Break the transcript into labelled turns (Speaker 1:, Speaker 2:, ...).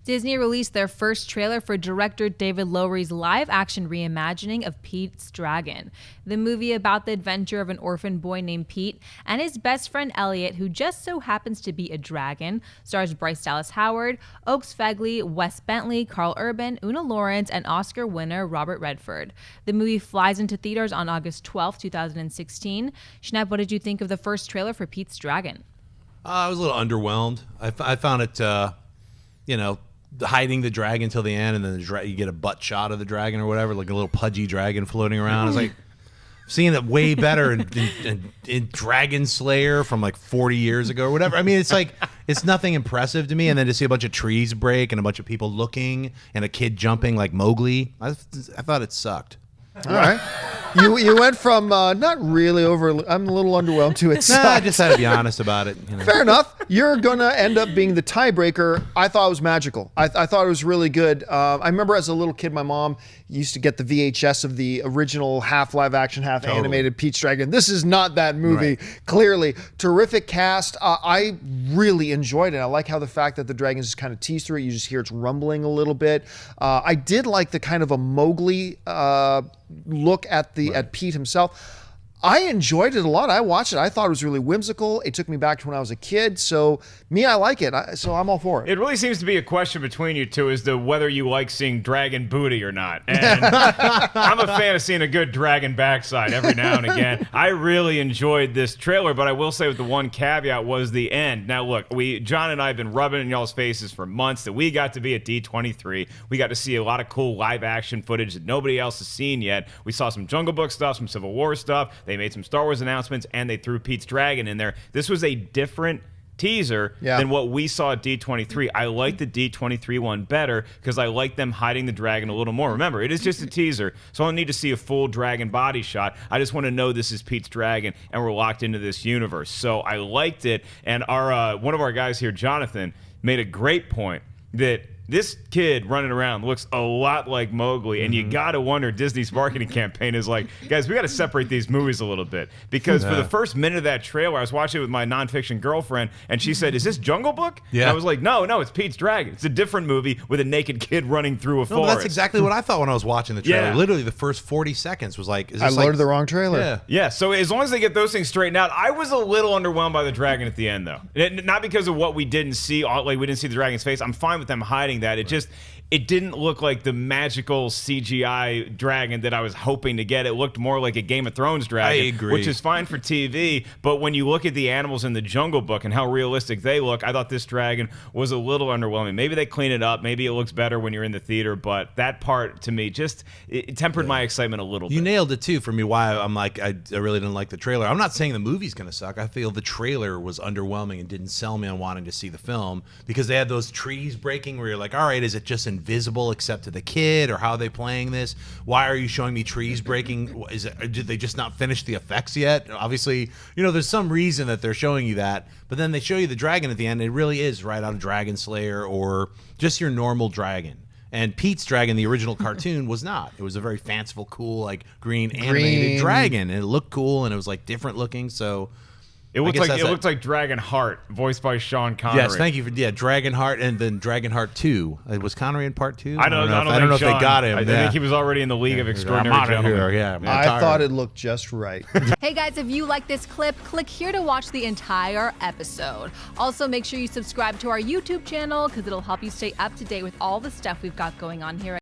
Speaker 1: Disney released their first trailer for director David Lowery's live-action reimagining of Pete's Dragon, the movie about the adventure of an orphan boy named Pete and his best friend Elliott, who just so happens to be a dragon. Stars Bryce Dallas Howard, Oaks Fegley, Wes Bentley, Karl Urban, Oona Laurence, and Oscar winner Robert Redford. The movie flies into theaters on August 12, 2016. Schnepp, what did you think of the first trailer for Pete's Dragon?
Speaker 2: I was a little underwhelmed. I found it, hiding the dragon until the end, and then you get a butt shot of the dragon or whatever, like a little pudgy dragon floating around. I was like, seeing that way better in Dragon Slayer from like 40 years ago or whatever. I mean, it's like, it's nothing impressive to me. And then to see a bunch of trees break and a bunch of people looking and a kid jumping like Mowgli, I thought it sucked.
Speaker 3: All right. You went from not really over, I'm a little underwhelmed to it.
Speaker 2: I just had to be honest about it.
Speaker 3: Fair enough. You're going to end up being the tiebreaker. I thought it was magical. I thought it was really good. I remember as a little kid, my mom used to get the VHS of the original half live action, half animated Pete's Dragon. This is not that movie, clearly. Terrific cast. I really enjoyed it. I like how the fact that the dragons just kind of tease through it. You just hear it's rumbling a little bit. I did like the kind of a Mowgli look at Pete himself. I enjoyed it a lot. I watched it. I thought it was really whimsical. It took me back to when I was a kid. So I like it. So I'm all for it.
Speaker 4: It really seems to be a question between you two as to whether you like seeing dragon booty or not. And I'm a fan of seeing a good dragon backside every now and again. I really enjoyed this trailer, but I will say with the one caveat was the end. Now look, John and I have been rubbing in y'all's faces for months that we got to be at D23. We got to see a lot of cool live action footage that nobody else has seen yet. We saw some Jungle Book stuff, some Civil War stuff. They made some Star Wars announcements, and they threw Pete's Dragon in there. This was a different teaser than what we saw at D23. I like the D23 one better because I like them hiding the dragon a little more. Remember, it is just a teaser, so I don't need to see a full dragon body shot. I just want to know this is Pete's Dragon, and we're locked into this universe. So I liked it, and our one of our guys here, Jonathan, made a great point that this kid running around looks a lot like Mowgli, and you got to wonder, Disney's marketing campaign is like, guys, we got to separate these movies a little bit. Because for the first minute of that trailer, I was watching it with my nonfiction girlfriend, and she said, is this Jungle Book? Yeah. And I was like, no, it's Pete's Dragon. It's a different movie with a naked kid running through a forest.
Speaker 2: That's exactly what I thought when I was watching the trailer. Literally, the first 40 seconds was like, is this
Speaker 3: I loaded the wrong trailer.
Speaker 4: Yeah, so as long as they get those things straightened out, I was a little underwhelmed by the dragon at the end, though. Not because of what we didn't see, like we didn't see the dragon's face. I'm fine with them hiding that. It didn't look like the magical CGI dragon that I was hoping to get. It looked more like a Game of Thrones dragon,
Speaker 2: I agree.
Speaker 4: which is fine for TV. But when you look at the animals in the Jungle Book and how realistic they look, I thought this dragon was a little underwhelming. Maybe they clean it up. Maybe it looks better when you're in the theater. But that part, to me, it tempered my excitement a little bit.
Speaker 2: You nailed it, too, for me, why I'm like, I really didn't like the trailer. I'm not saying the movie's going to suck. I feel the trailer was underwhelming and didn't sell me on wanting to see the film because they had those trees breaking where you're like, all right, is it just invisible except to the kid, or how are they playing this? Why are you showing me trees breaking? Did they just not finish the effects yet? Obviously, there's some reason that they're showing you that, but then they show you the dragon at the end. It really is right out of Dragon Slayer or just your normal dragon. And Pete's Dragon, the original cartoon, was not. It was a very fanciful, cool, like green animated dragon, and it looked cool, and it was like different looking. So
Speaker 4: it looked like Dragon Heart, voiced by Sean Connery.
Speaker 2: Yes, thank you for Dragon Heart, and then Dragon Heart 2. Was Connery in part 2?
Speaker 4: I don't know if they got him. I think he was already in the League of Extraordinary Gentlemen.
Speaker 3: I thought it looked just right.
Speaker 1: Hey guys, if you like this clip, click here to watch the entire episode. Also, make sure you subscribe to our YouTube channel because it'll help you stay up to date with all the stuff we've got going on here.